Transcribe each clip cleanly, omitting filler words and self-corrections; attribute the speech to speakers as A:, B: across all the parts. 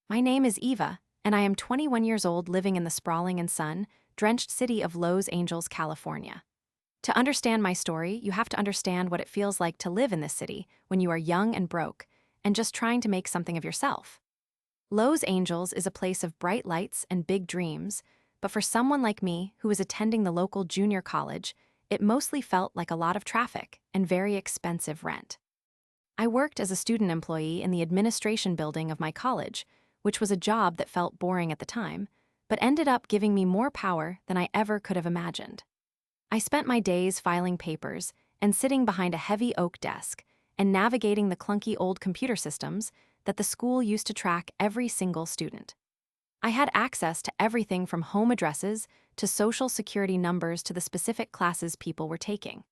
A: My name is Eva, and I am 21 years old living in the sprawling and sun-drenched city of Los Angeles, California. To understand my story, you have to understand what it feels like to live in this city when you are young and broke, and just trying to make something of yourself. Los Angeles is a place of bright lights and big dreams, but for someone like me who was attending the local junior college, it mostly felt like a lot of traffic and very expensive rent. I worked as a student employee in the administration building of my college, which was a job that felt boring at the time, but ended up giving me more power than I ever could have imagined. I spent my days filing papers and sitting behind a heavy oak desk and navigating the clunky old computer systems that the school used to track every single student. I had access to everything from home addresses to social security numbers to the specific classes people were taking.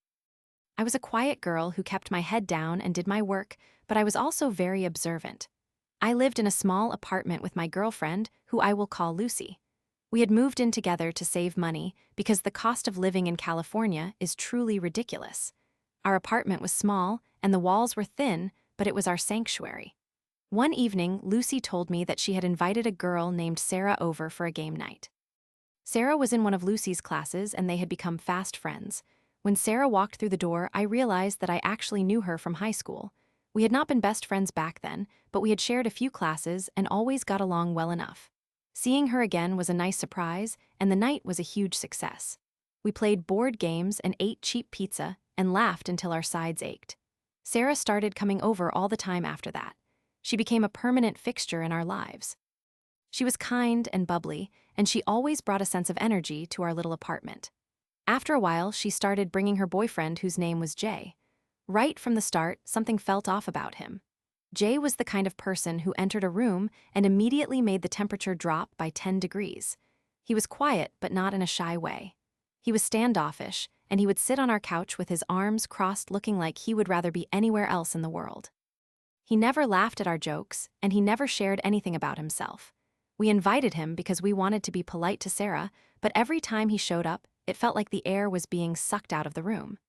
A: I was a quiet girl who kept my head down and did my work, but I was also very observant. I lived in a small apartment with my girlfriend, who I will call Lucy. We had moved in together to save money because the cost of living in California is truly ridiculous. Our apartment was small and the walls were thin, but it was our sanctuary. One evening, Lucy told me that she had invited a girl named Sarah over for a game night. Sarah was in one of Lucy's classes and they had become fast friends. When Sarah walked through the door, I realized that I actually knew her from high school. We had not been best friends back then, but we had shared a few classes and always got along well enough. Seeing her again was a nice surprise, and the night was a huge success. We played board games and ate cheap pizza and laughed until our sides ached. Sarah started coming over all the time after that. She became a permanent fixture in our lives. She was kind and bubbly, and she always brought a sense of energy to our little apartment. After a while, she started bringing her boyfriend, whose name was Jay. Right from the start, something felt off about him. Jay was the kind of person who entered a room and immediately made the temperature drop by 10 degrees. He was quiet, but not in a shy way. He was standoffish, and he would sit on our couch with his arms crossed looking like he would rather be anywhere else in the world. He never laughed at our jokes, and he never shared anything about himself. We invited him because we wanted to be polite to Sarah, but every time he showed up, it felt like the air was being sucked out of the room.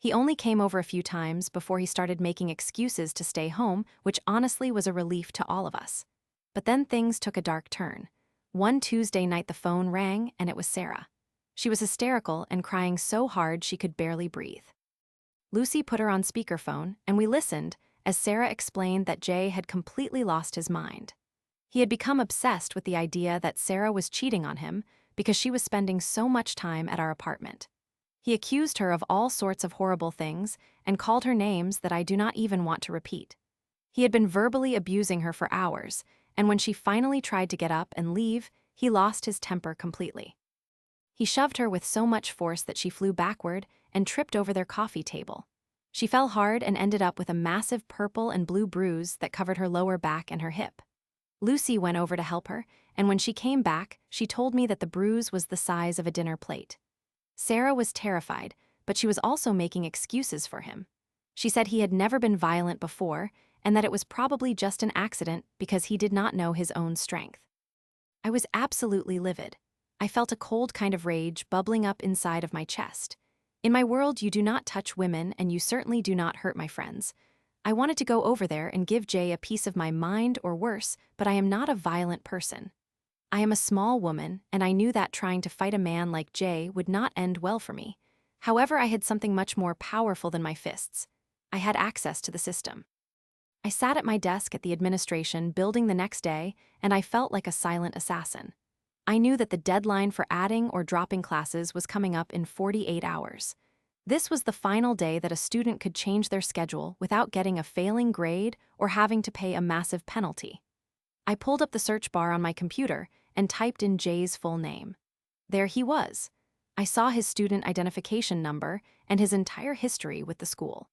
A: He only came over a few times before he started making excuses to stay home, which honestly was a relief to all of us. But then things took a dark turn. One Tuesday night the phone rang, and it was Sarah. She was hysterical and crying so hard she could barely breathe. Lucy put her on speakerphone, and we listened as Sarah explained that Jay had completely lost his mind. He had become obsessed with the idea that Sarah was cheating on him because she was spending so much time at our apartment. He accused her of all sorts of horrible things and called her names that I do not even want to repeat. He had been verbally abusing her for hours, and when she finally tried to get up and leave, he lost his temper completely. He shoved her with so much force that she flew backward and tripped over their coffee table. She fell hard and ended up with a massive purple and blue bruise that covered her lower back and her hip. Lucy went over to help her, and when she came back, she told me that the bruise was the size of a dinner plate. Sarah was terrified, but she was also making excuses for him. She said he had never been violent before and that it was probably just an accident because he did not know his own strength. I was absolutely livid. I felt a cold kind of rage bubbling up inside of my chest. In my world, you do not touch women, and you certainly do not hurt my friends. I wanted to go over there and give Jay a piece of my mind or worse, but I am not a violent person. I am a small woman, and I knew that trying to fight a man like Jay would not end well for me. However, I had something much more powerful than my fists. I had access to the system. I sat at my desk at the administration building the next day, and I felt like a silent assassin. I knew that the deadline for adding or dropping classes was coming up in 48 hours. This was the final day that a student could change their schedule without getting a failing grade or having to pay a massive penalty. I pulled up the search bar on my computer and typed in Jay's full name. There he was. I saw his student identification number and his entire history with the school.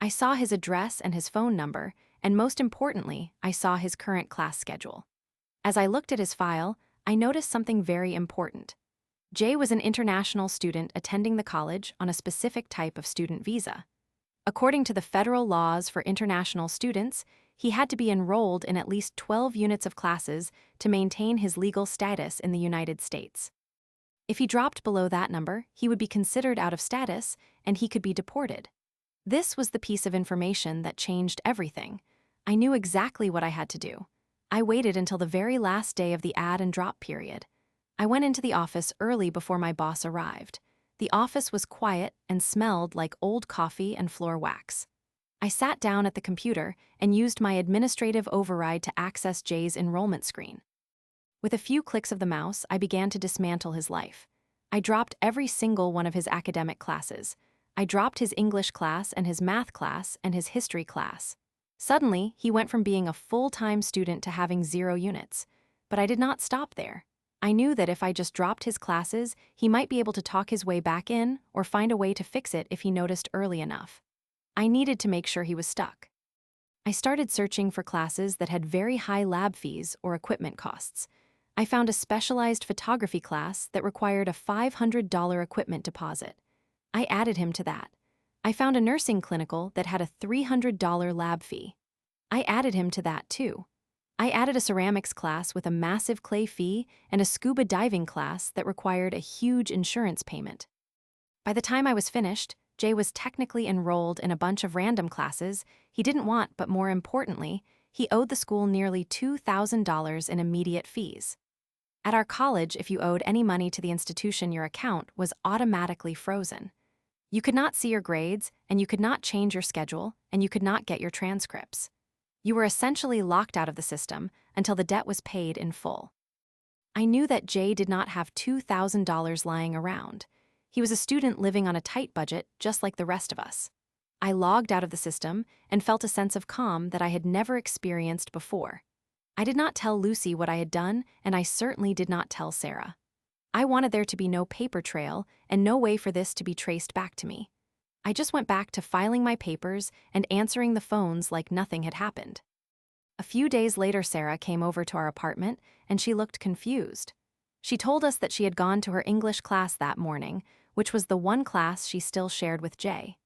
A: I saw his address and his phone number, and most importantly, I saw his current class schedule. As I looked at his file, I noticed something very important. Jay was an international student attending the college on a specific type of student visa. According to the federal laws for international students, he had to be enrolled in at least 12 units of classes to maintain his legal status in the United States. If he dropped below that number, he would be considered out of status and he could be deported. This was the piece of information that changed everything. I knew exactly what I had to do. I waited until the very last day of the add and drop period. I went into the office early before my boss arrived. The office was quiet and smelled like old coffee and floor wax. I sat down at the computer and used my administrative override to access Jay's enrollment screen. With a few clicks of the mouse, I began to dismantle his life. I dropped every single one of his academic classes. I dropped his English class and his math class and his history class. Suddenly, he went from being a full-time student to having 0 units. But I did not stop there. I knew that if I just dropped his classes, he might be able to talk his way back in or find a way to fix it if he noticed early enough. I needed to make sure he was stuck. I started searching for classes that had very high lab fees or equipment costs. I found a specialized photography class that required a $500 equipment deposit. I added him to that. I found a nursing clinical that had a $300 lab fee. I added him to that too. I added a ceramics class with a massive clay fee and a scuba diving class that required a huge insurance payment. By the time I was finished, Jay was technically enrolled in a bunch of random classes he didn't want, but more importantly, he owed the school nearly $2,000 in immediate fees. At our college, if you owed any money to the institution, your account was automatically frozen. You could not see your grades, and you could not change your schedule, and you could not get your transcripts. You were essentially locked out of the system until the debt was paid in full. I knew that Jay did not have $2,000 lying around. He was a student living on a tight budget, just like the rest of us. I logged out of the system and felt a sense of calm that I had never experienced before. I did not tell Lucy what I had done, and I certainly did not tell Sarah. I wanted there to be no paper trail and no way for this to be traced back to me. I just went back to filing my papers and answering the phones like nothing had happened. A few days later, Sarah came over to our apartment, and she looked confused. She told us that she had gone to her English class that morning, which was the one class she still shared with Jay.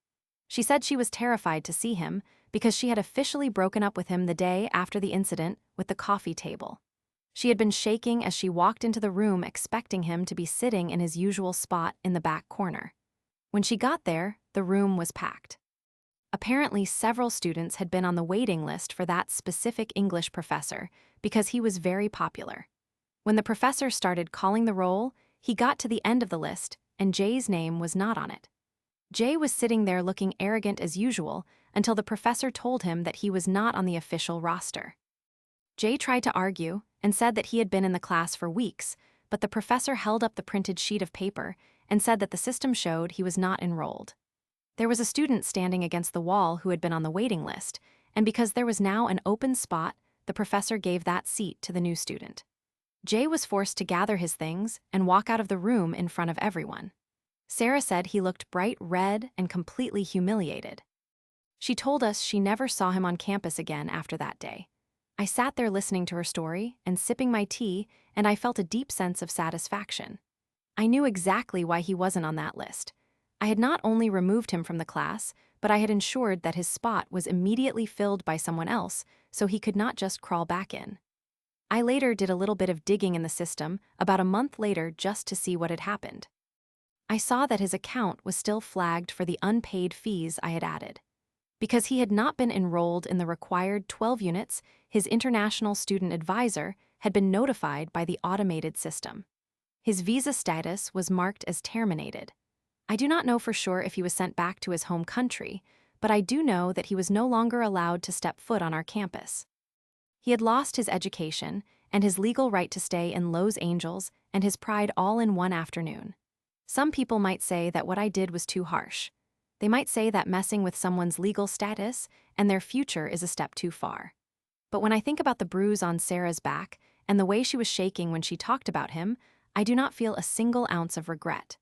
A: She said she was terrified to see him because she had officially broken up with him the day after the incident with the coffee table. She had been shaking as she walked into the room, expecting him to be sitting in his usual spot in the back corner. When she got there, the room was packed. Apparently, several students had been on the waiting list for that specific English professor because he was very popular. When the professor started calling the roll, he got to the end of the list, and Jay's name was not on it. Jay was sitting there looking arrogant as usual until the professor told him that he was not on the official roster. Jay tried to argue and said that he had been in the class for weeks, but the professor held up the printed sheet of paper and said that the system showed he was not enrolled. There was a student standing against the wall who had been on the waiting list, and because there was now an open spot, the professor gave that seat to the new student. Jay was forced to gather his things and walk out of the room in front of everyone. Sarah said he looked bright red and completely humiliated. She told us she never saw him on campus again after that day. I sat there listening to her story and sipping my tea, and I felt a deep sense of satisfaction. I knew exactly why he wasn't on that list. I had not only removed him from the class, but I had ensured that his spot was immediately filled by someone else, so he could not just crawl back in. I later did a little bit of digging in the system about a month later just to see what had happened. I saw that his account was still flagged for the unpaid fees I had added. Because he had not been enrolled in the required 12 units, his international student advisor had been notified by the automated system. His visa status was marked as terminated. I do not know for sure if he was sent back to his home country, but I do know that he was no longer allowed to step foot on our campus. He had lost his education and his legal right to stay in Los Angeles and his pride all in one afternoon. Some people might say that what I did was too harsh. They might say that messing with someone's legal status and their future is a step too far. But when I think about the bruise on Sarah's back and the way she was shaking when she talked about him, I do not feel a single ounce of regret.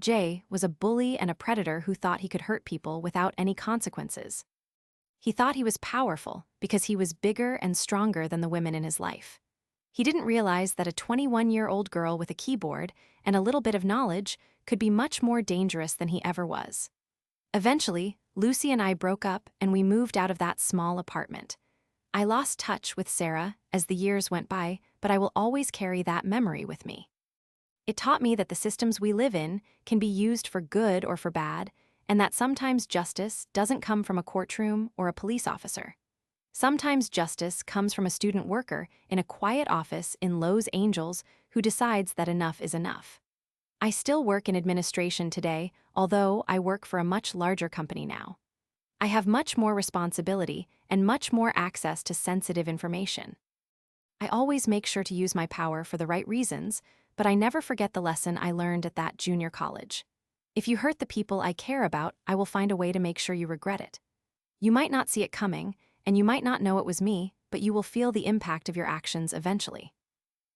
A: Jay was a bully and a predator who thought he could hurt people without any consequences. He thought he was powerful because he was bigger and stronger than the women in his life. He didn't realize that a 21-year-old girl with a keyboard and a little bit of knowledge could be much more dangerous than he ever was. Eventually, Lucy and I broke up and we moved out of that small apartment. I lost touch with Sarah as the years went by, but I will always carry that memory with me. It taught me that the systems we live in can be used for good or for bad, and that sometimes justice doesn't come from a courtroom or a police officer. Sometimes justice comes from a student worker in a quiet office in Los Angeles who decides that enough is enough. I still work in administration today, although I work for a much larger company now. I have much more responsibility and much more access to sensitive information. I always make sure to use my power for the right reasons, but I never forget the lesson I learned at that junior college. If you hurt the people I care about, I will find a way to make sure you regret it. You might not see it coming, and you might not know it was me, but you will feel the impact of your actions eventually.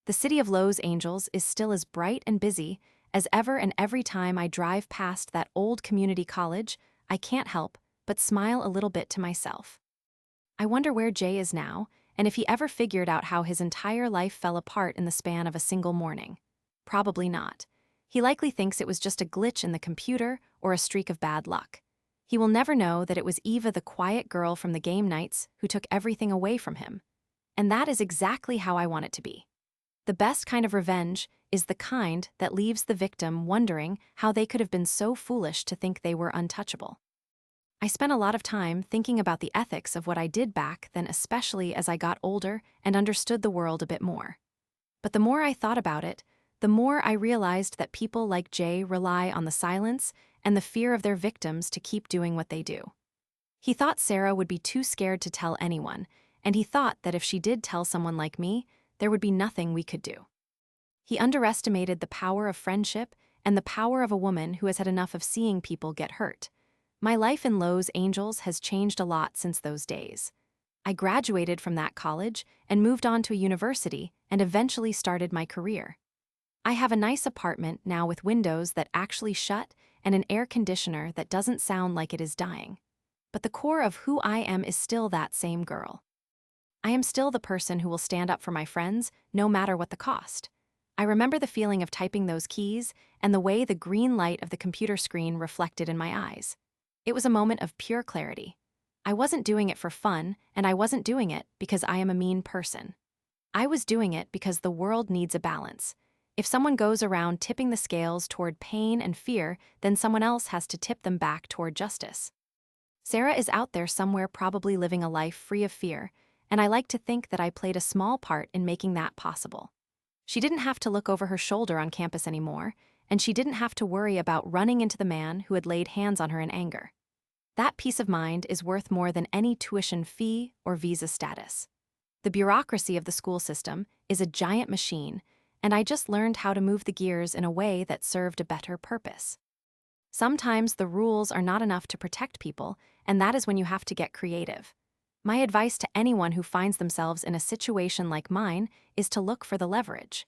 A: The city of Los Angeles is still as bright and busy as ever, and every time I drive past that old community college, I can't help but smile a little bit to myself. I wonder where Jay is now, and if he ever figured out how his entire life fell apart in the span of a single morning. Probably not. He likely thinks it was just a glitch in the computer or a streak of bad luck. He will never know that it was Eva, the quiet girl from the game nights, who took everything away from him. And that is exactly how I want it to be. The best kind of revenge is the kind that leaves the victim wondering how they could have been so foolish to think they were untouchable. I spent a lot of time thinking about the ethics of what I did back then, especially as I got older and understood the world a bit more. But the more I thought about it, the more I realized that people like Jay rely on the silence and the fear of their victims to keep doing what they do. He thought Sarah would be too scared to tell anyone, and he thought that if she did tell someone like me, there would be nothing we could do. He underestimated the power of friendship and the power of a woman who has had enough of seeing people get hurt. My life in Los Angeles has changed a lot since those days. I graduated from that college and moved on to a university and eventually started my career. I have a nice apartment now with windows that actually shut and an air conditioner that doesn't sound like it is dying. But the core of who I am is still that same girl. I am still the person who will stand up for my friends, no matter what the cost. I remember the feeling of typing those keys and the way the green light of the computer screen reflected in my eyes. It was a moment of pure clarity. I wasn't doing it for fun, and I wasn't doing it because I am a mean person. I was doing it because the world needs a balance. If someone goes around tipping the scales toward pain and fear, then someone else has to tip them back toward justice. Sarah is out there somewhere, probably living a life free of fear, and I like to think that I played a small part in making that possible. She didn't have to look over her shoulder on campus anymore, and she didn't have to worry about running into the man who had laid hands on her in anger. That peace of mind is worth more than any tuition fee or visa status. The bureaucracy of the school system is a giant machine, and I just learned how to move the gears in a way that served a better purpose. Sometimes the rules are not enough to protect people, and that is when you have to get creative. My advice to anyone who finds themselves in a situation like mine is to look for the leverage.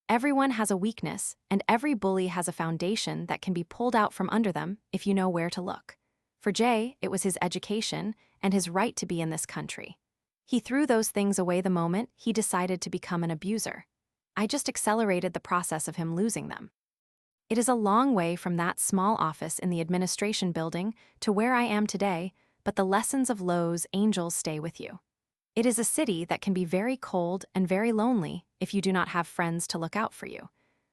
A: Everyone has a weakness, and every bully has a foundation that can be pulled out from under them if you know where to look. For Jay, it was his education and his right to be in this country. He threw those things away the moment he decided to become an abuser. I just accelerated the process of him losing them. It is a long way from that small office in the administration building to where I am today, but the lessons of Los Angeles stay with you. It is a city that can be very cold and very lonely if you do not have friends to look out for you.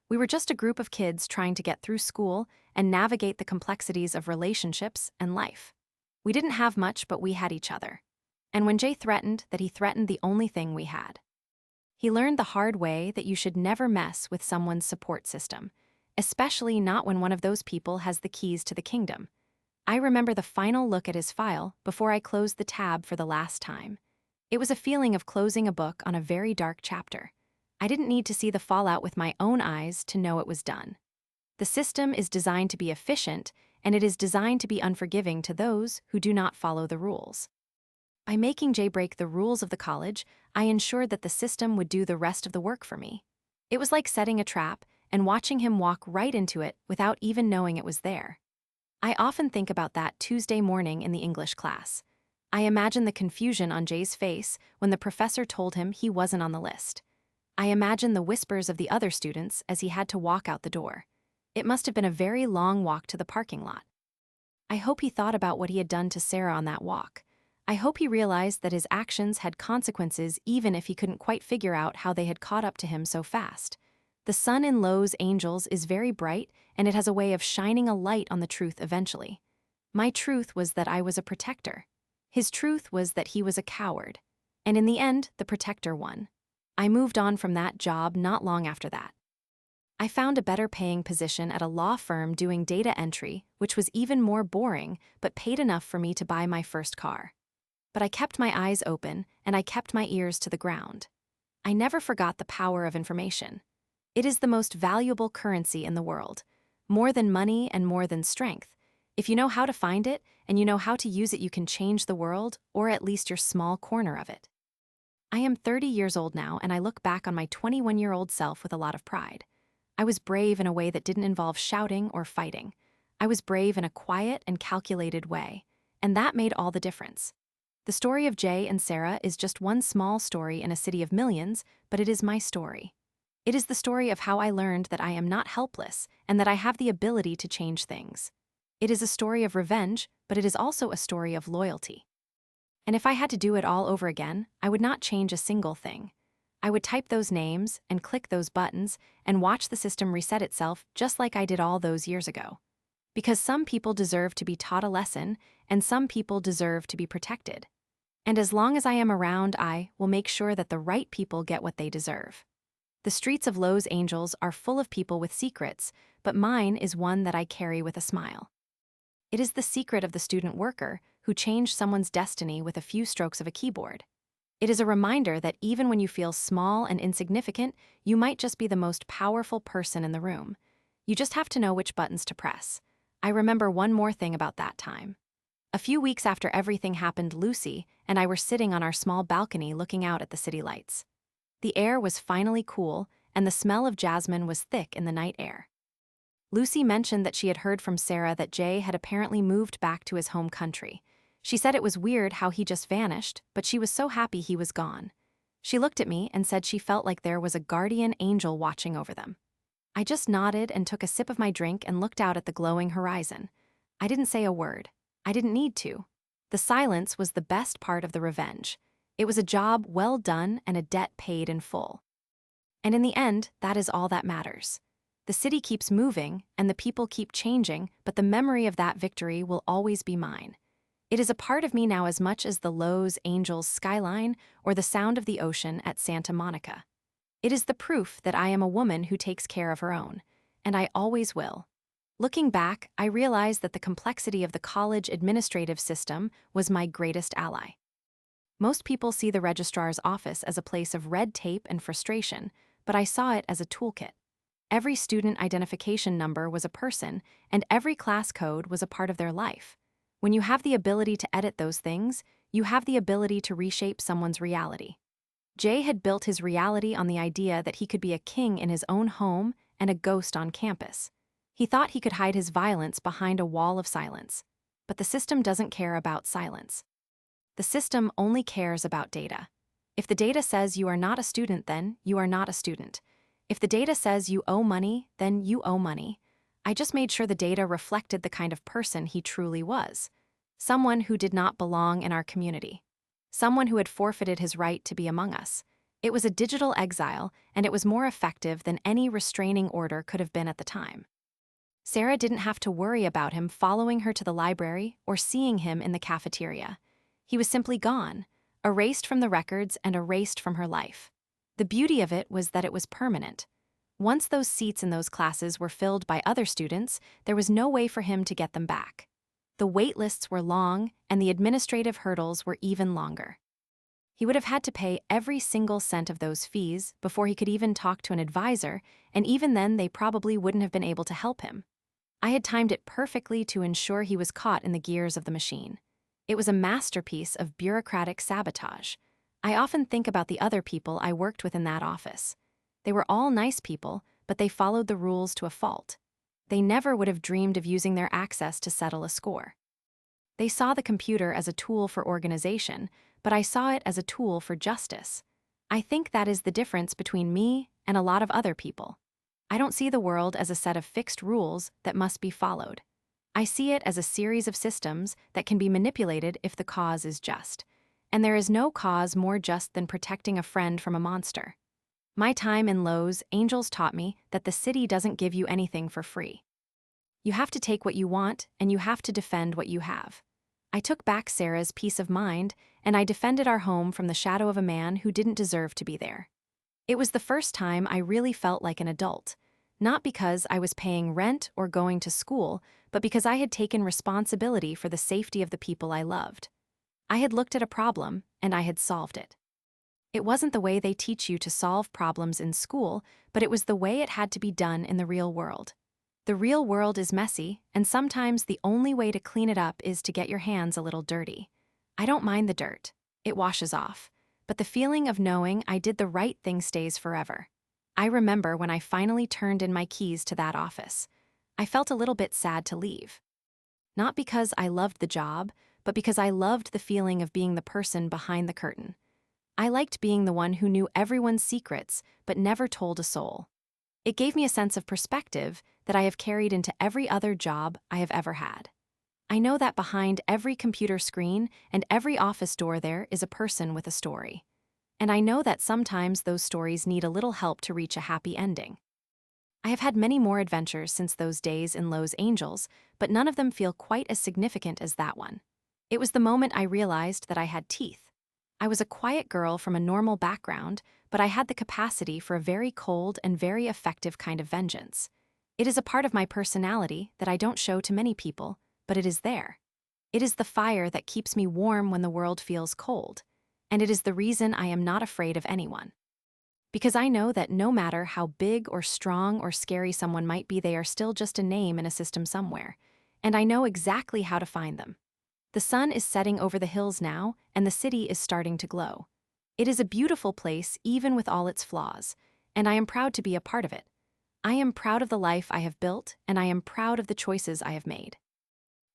A: We were just a group of kids trying to get through school and navigate the complexities of relationships and life. We didn't have much, but we had each other. And when Jay threatened that he threatened the only thing we had. He learned the hard way that you should never mess with someone's support system, especially not when one of those people has the keys to the kingdom. I remember the final look at his file before I closed the tab for the last time. It was a feeling of closing a book on a very dark chapter. I didn't need to see the fallout with my own eyes to know it was done. The system is designed to be efficient, and it is designed to be unforgiving to those who do not follow the rules. By making Jay break the rules of the college, I ensured that the system would do the rest of the work for me. It was like setting a trap and watching him walk right into it without even knowing it was there. I often think about that Tuesday morning in the English class. I imagine the confusion on Jay's face when the professor told him he wasn't on the list. I imagine the whispers of the other students as he had to walk out the door. It must have been a very long walk to the parking lot. I hope he thought about what he had done to Sarah on that walk. I hope he realized that his actions had consequences even if he couldn't quite figure out how they had caught up to him so fast. The sun in Los Angeles is very bright, and it has a way of shining a light on the truth eventually. My truth was that I was a protector. His truth was that he was a coward. And in the end, the protector won. I moved on from that job not long after that. I found a better paying position at a law firm doing data entry, which was even more boring, but paid enough for me to buy my first car. But I kept my eyes open, and I kept my ears to the ground. I never forgot the power of information. It is the most valuable currency in the world, more than money and more than strength. If you know how to find it, and you know how to use it, you can change the world, or at least your small corner of it. I am 30 years old now, and I look back on my 21-year-old self with a lot of pride. I was brave in a way that didn't involve shouting or fighting. I was brave in a quiet and calculated way, and that made all the difference. The story of Jay and Sarah is just one small story in a city of millions, but it is my story. It is the story of how I learned that I am not helpless and that I have the ability to change things. It is a story of revenge, but it is also a story of loyalty. And if I had to do it all over again, I would not change a single thing. I would type those names and click those buttons and watch the system reset itself just like I did all those years ago. Because some people deserve to be taught a lesson, and some people deserve to be protected. And as long as I am around, I will make sure that the right people get what they deserve. The streets of Los Angeles are full of people with secrets, but mine is one that I carry with a smile. It is the secret of the student worker who changed someone's destiny with a few strokes of a keyboard. It is a reminder that even when you feel small and insignificant, you might just be the most powerful person in the room. You just have to know which buttons to press. I remember one more thing about that time. A few weeks after everything happened, Lucy and I were sitting on our small balcony looking out at the city lights. The air was finally cool, and the smell of jasmine was thick in the night air. Lucy mentioned that she had heard from Sarah that Jay had apparently moved back to his home country. She said it was weird how he just vanished, but she was so happy he was gone. She looked at me and said she felt like there was a guardian angel watching over them. I just nodded and took a sip of my drink and looked out at the glowing horizon. I didn't say a word. I didn't need to. The silence was the best part of the revenge. It was a job well done and a debt paid in full. And in the end, that is all that matters. The city keeps moving and the people keep changing, but the memory of that victory will always be mine. It is a part of me now as much as the Los Angeles skyline or the sound of the ocean at Santa Monica. It is the proof that I am a woman who takes care of her own, and I always will. Looking back, I realize that the complexity of the college administrative system was my greatest ally. Most people see the registrar's office as a place of red tape and frustration, but I saw it as a toolkit. Every student identification number was a person, and every class code was a part of their life. When you have the ability to edit those things, you have the ability to reshape someone's reality. Jay had built his reality on the idea that he could be a king in his own home and a ghost on campus. He thought he could hide his violence behind a wall of silence. But the system doesn't care about silence. The system only cares about data. If the data says you are not a student, then you are not a student. If the data says you owe money, then you owe money. I just made sure the data reflected the kind of person he truly was. Someone who did not belong in our community. Someone who had forfeited his right to be among us. It was a digital exile, and it was more effective than any restraining order could have been at the time. Sarah didn't have to worry about him following her to the library or seeing him in the cafeteria. He was simply gone, erased from the records and erased from her life. The beauty of it was that it was permanent. Once those seats in those classes were filled by other students, there was no way for him to get them back. The wait lists were long, and the administrative hurdles were even longer. He would have had to pay every single cent of those fees before he could even talk to an advisor, and even then they probably wouldn't have been able to help him. I had timed it perfectly to ensure he was caught in the gears of the machine. It was a masterpiece of bureaucratic sabotage. I often think about the other people I worked with in that office. They were all nice people, but they followed the rules to a fault. They never would have dreamed of using their access to settle a score. They saw the computer as a tool for organization, but I saw it as a tool for justice. I think that is the difference between me and a lot of other people. I don't see the world as a set of fixed rules that must be followed. I see it as a series of systems that can be manipulated if the cause is just. And there is no cause more just than protecting a friend from a monster. My time in Los Angeles taught me that the city doesn't give you anything for free. You have to take what you want, and you have to defend what you have. I took back Sarah's peace of mind, and I defended our home from the shadow of a man who didn't deserve to be there. It was the first time I really felt like an adult, not because I was paying rent or going to school, but because I had taken responsibility for the safety of the people I loved. I had looked at a problem, and I had solved it. It wasn't the way they teach you to solve problems in school, but it was the way it had to be done in the real world. The real world is messy, and sometimes the only way to clean it up is to get your hands a little dirty. I don't mind the dirt. It washes off. But the feeling of knowing I did the right thing stays forever. I remember when I finally turned in my keys to that office. I felt a little bit sad to leave. Not because I loved the job, but because I loved the feeling of being the person behind the curtain. I liked being the one who knew everyone's secrets, but never told a soul. It gave me a sense of perspective that I have carried into every other job I have ever had. I know that behind every computer screen and every office door there is a person with a story. And I know that sometimes those stories need a little help to reach a happy ending. I have had many more adventures since those days in Los Angeles, but none of them feel quite as significant as that one. It was the moment I realized that I had teeth. I was a quiet girl from a normal background, but I had the capacity for a very cold and very effective kind of vengeance. It is a part of my personality that I don't show to many people, but it is there. It is the fire that keeps me warm when the world feels cold, and it is the reason I am not afraid of anyone. Because I know that no matter how big or strong or scary someone might be, they are still just a name in a system somewhere, and I know exactly how to find them. The sun is setting over the hills now, and the city is starting to glow. It is a beautiful place, even with all its flaws, and I am proud to be a part of it. I am proud of the life I have built, and I am proud of the choices I have made.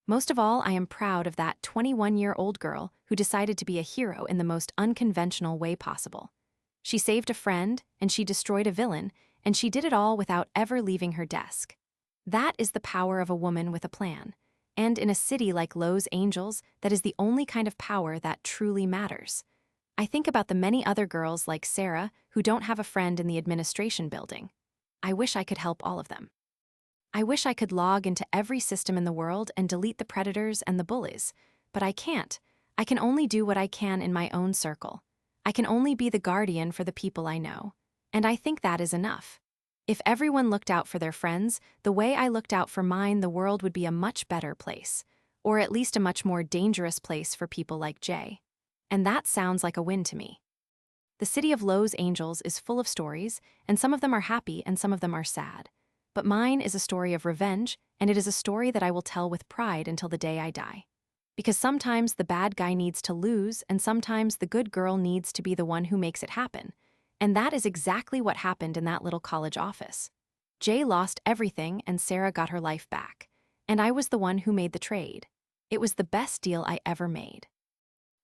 A: Most of all, I am proud of that 21-year-old girl who decided to be a hero in the most unconventional way possible. She saved a friend, and she destroyed a villain, and she did it all without ever leaving her desk. That is the power of a woman with a plan. And in a city like Los Angeles, that is the only kind of power that truly matters. I think about the many other girls like Sarah who don't have a friend in the administration building. I wish I could help all of them. I wish I could log into every system in the world and delete the predators and the bullies, but I can't. I can only do what I can in my own circle. I can only be the guardian for the people I know, and I think that is enough. If everyone looked out for their friends, the way I looked out for mine, the world would be a much better place, or at least a much more dangerous place for people like Jay. And that sounds like a win to me. The city of Los Angeles is full of stories, and some of them are happy and some of them are sad. But mine is a story of revenge, and it is a story that I will tell with pride until the day I die. Because sometimes the bad guy needs to lose, and sometimes the good girl needs to be the one who makes it happen. And that is exactly what happened in that little college office. Jay lost everything, and Sarah got her life back. And I was the one who made the trade. It was the best deal I ever made.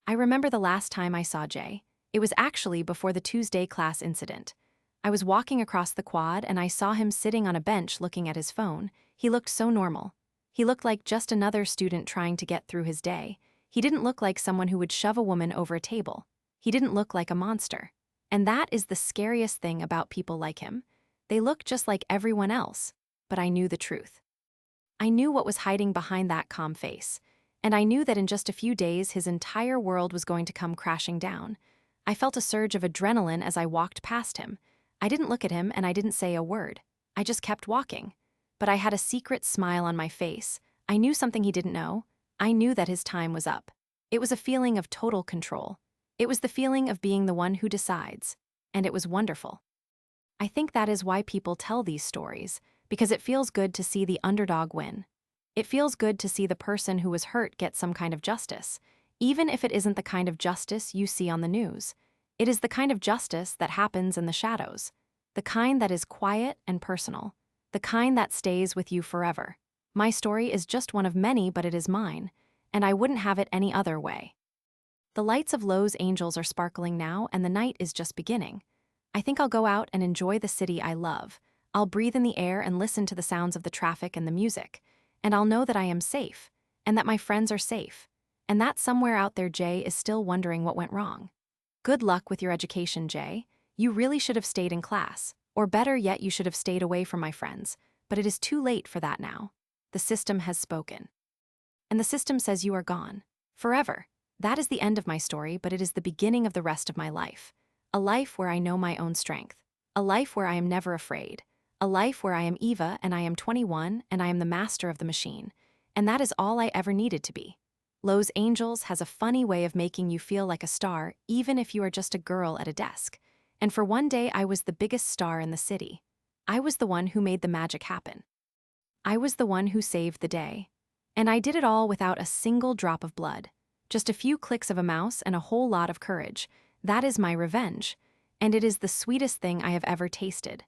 A: I remember the last time I saw Jay. It was actually before the Tuesday class incident. I was walking across the quad and I saw him sitting on a bench looking at his phone. He looked so normal. He looked like just another student trying to get through his day. He didn't look like someone who would shove a woman over a table. He didn't look like a monster. And that is the scariest thing about people like him. They look just like everyone else, but I knew the truth. I knew what was hiding behind that calm face, and I knew that in just a few days his entire world was going to come crashing down. I felt a surge of adrenaline as I walked past him. I didn't look at him and I didn't say a word. I just kept walking. But I had a secret smile on my face. I knew something he didn't know. I knew that his time was up. It was a feeling of total control. It was the feeling of being the one who decides. And it was wonderful. I think that is why people tell these stories, because it feels good to see the underdog win. It feels good to see the person who was hurt get some kind of justice, even if it isn't the kind of justice you see on the news. It is the kind of justice that happens in the shadows, the kind that is quiet and personal, the kind that stays with you forever. My story is just one of many, but it is mine, and I wouldn't have it any other way. The lights of Los Angeles are sparkling now, and the night is just beginning. I think I'll go out and enjoy the city I love. I'll breathe in the air and listen to the sounds of the traffic and the music, and I'll know that I am safe, and that my friends are safe, and that somewhere out there Jay is still wondering what went wrong. Good luck with your education, Jay. You really should have stayed in class, or better yet, you should have stayed away from my friends, but it is too late for that now. The system has spoken. And the system says you are gone. Forever. That is the end of my story, but it is the beginning of the rest of my life. A life where I know my own strength. A life where I am never afraid. A life where I am Eva and I am 21 and I am the master of the machine. And that is all I ever needed to be. Los Angeles has a funny way of making you feel like a star, even if you are just a girl at a desk. And for one day, I was the biggest star in the city. I was the one who made the magic happen. I was the one who saved the day. And I did it all without a single drop of blood. Just a few clicks of a mouse and a whole lot of courage. That is my revenge. And it is the sweetest thing I have ever tasted.